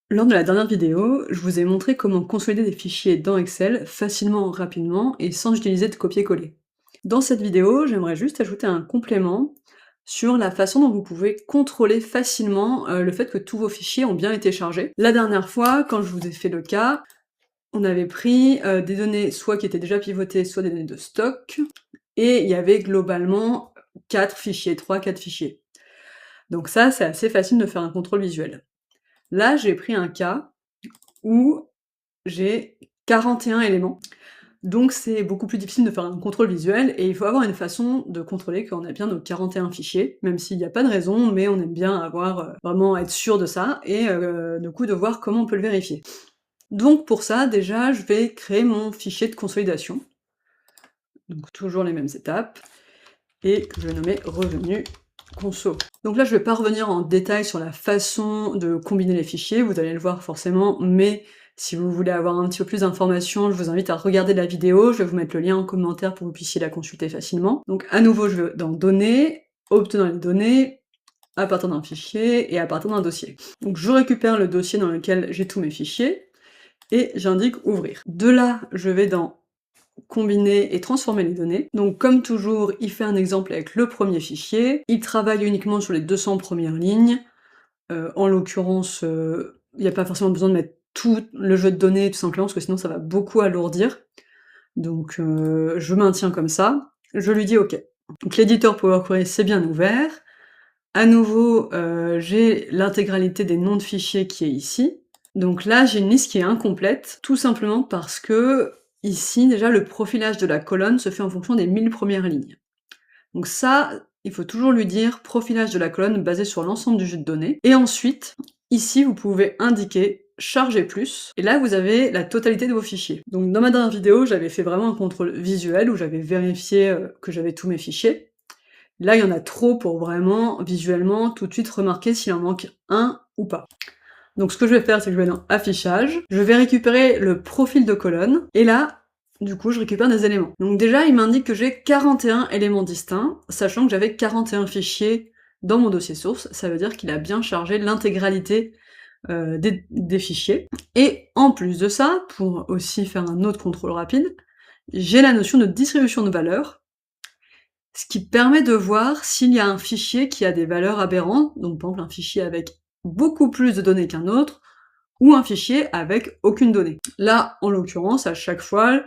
Lors de la dernière vidéo, je vous ai montré comment consolider des fichiers dans Excel facilement, rapidement et sans utiliser de copier-coller. Dans cette vidéo, j'aimerais juste ajouter un complément sur la façon dont vous pouvez contrôler facilement le fait que tous vos fichiers ont bien été chargés. La dernière fois, quand je vous ai fait le cas, on avait pris des données soit qui étaient déjà pivotées, soit des données de stock, et il y avait globalement 4 fichiers, 3-4 fichiers. Donc ça, c'est assez facile de faire un contrôle visuel. Là, j'ai pris un cas où j'ai 41 éléments, donc c'est beaucoup plus difficile de faire un contrôle visuel et il faut avoir une façon de contrôler qu'on a bien nos 41 fichiers, même s'il n'y a pas de raison, mais on aime bien avoir, vraiment être sûr de ça et du coup de voir comment on peut le vérifier. Donc pour ça, déjà, je vais créer mon fichier de consolidation, donc toujours les mêmes étapes, et que je vais nommer revenu conso. Donc là, je vais pas revenir en détail sur la façon de combiner les fichiers, vous allez le voir forcément, mais si vous voulez avoir un petit peu plus d'informations, je vous invite à regarder la vidéo, je vais vous mettre le lien en commentaire pour que vous puissiez la consulter facilement. Donc à nouveau, je vais dans Données, obtenir les données, à partir d'un fichier et à partir d'un dossier. Donc je récupère le dossier dans lequel j'ai tous mes fichiers, et j'indique Ouvrir. De là, je vais dans Combiner et transformer les données. Donc comme toujours, il fait un exemple avec le premier fichier, il travaille uniquement sur les 200 premières lignes, en l'occurrence, il n'y a pas forcément besoin de mettre tout le jeu de données tout simplement, parce que sinon ça va beaucoup alourdir. Donc je maintiens comme ça, je lui dis OK. Donc l'éditeur Power Query c'est bien ouvert. À nouveau, j'ai l'intégralité des noms de fichiers qui est ici. Donc là, j'ai une liste qui est incomplète, tout simplement parce que ici, déjà, le profilage de la colonne se fait en fonction des 1000 premières lignes. Donc ça, il faut toujours lui dire profilage de la colonne basé sur l'ensemble du jeu de données. Et ensuite, ici, vous pouvez indiquer charger plus, et là, vous avez la totalité de vos fichiers. Donc dans ma dernière vidéo, j'avais fait vraiment un contrôle visuel où j'avais vérifié que j'avais tous mes fichiers. Là, il y en a trop pour vraiment, visuellement, tout de suite remarquer s'il en manque un ou pas. Donc ce que je vais faire, c'est que je vais dans Affichage, je vais récupérer le profil de colonne, et là, du coup, je récupère des éléments. Donc déjà, il m'indique que j'ai 41 éléments distincts, sachant que j'avais 41 fichiers dans mon dossier source, ça veut dire qu'il a bien chargé l'intégralité des fichiers. Et en plus de ça, pour aussi faire un autre contrôle rapide, j'ai la notion de distribution de valeurs, ce qui permet de voir s'il y a un fichier qui a des valeurs aberrantes, donc par exemple un fichier avec beaucoup plus de données qu'un autre, ou un fichier avec aucune donnée. Là, en l'occurrence, à chaque fois,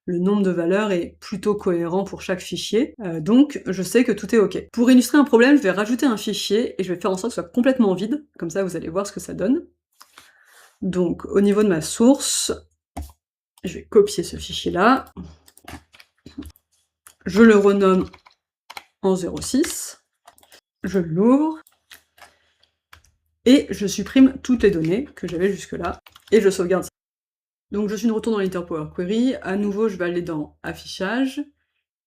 le nombre de valeurs est plutôt cohérent pour chaque fichier, donc je sais que tout est OK. Pour illustrer un problème, je vais rajouter un fichier, et je vais faire en sorte que ce soit complètement vide, comme ça vous allez voir ce que ça donne. Donc au niveau de ma source, je vais copier ce fichier-là, je le renomme en 06, je l'ouvre, et je supprime toutes les données que j'avais jusque-là, et je sauvegarde ça. Donc je suis de retour dans l'éditeur Power Query, à nouveau je vais aller dans Affichage,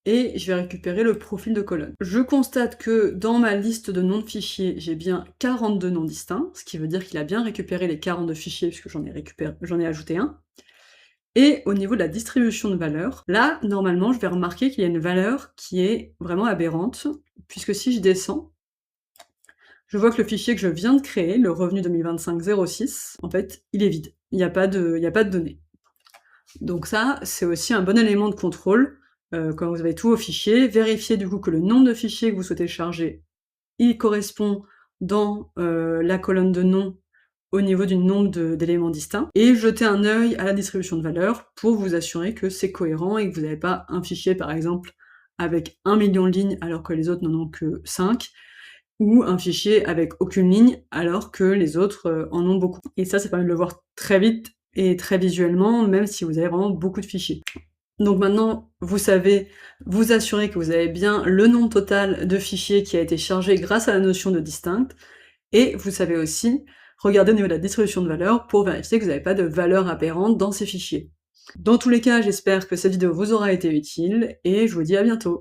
et je vais récupérer le profil de colonne. Je constate que dans ma liste de noms de fichiers, j'ai bien 42 noms distincts, ce qui veut dire qu'il a bien récupéré les 42 fichiers, puisque j'en ai ajouté un. Et au niveau de la distribution de valeurs, là, normalement, je vais remarquer qu'il y a une valeur qui est vraiment aberrante, puisque si je descends, je vois que le fichier que je viens de créer, le revenu 2025-06, en fait, il est vide. Il n'y a pas de données. Donc ça, c'est aussi un bon élément de contrôle. Quand vous avez tous vos fichiers, vérifiez du coup que le nombre de fichiers que vous souhaitez charger, il correspond dans la colonne de nom au niveau du nombre d'éléments distincts, et jetez un œil à la distribution de valeurs pour vous assurer que c'est cohérent et que vous n'avez pas un fichier par exemple avec 1 million de lignes alors que les autres n'en ont que 5, ou un fichier avec aucune ligne alors que les autres en ont beaucoup. Et ça permet de le voir très vite et très visuellement, même si vous avez vraiment beaucoup de fichiers. Donc maintenant, vous savez vous assurer que vous avez bien le nombre total de fichiers qui a été chargé grâce à la notion de distinct, et vous savez aussi regarder au niveau de la distribution de valeurs pour vérifier que vous n'avez pas de valeurs aberrantes dans ces fichiers. Dans tous les cas, j'espère que cette vidéo vous aura été utile, et je vous dis à bientôt!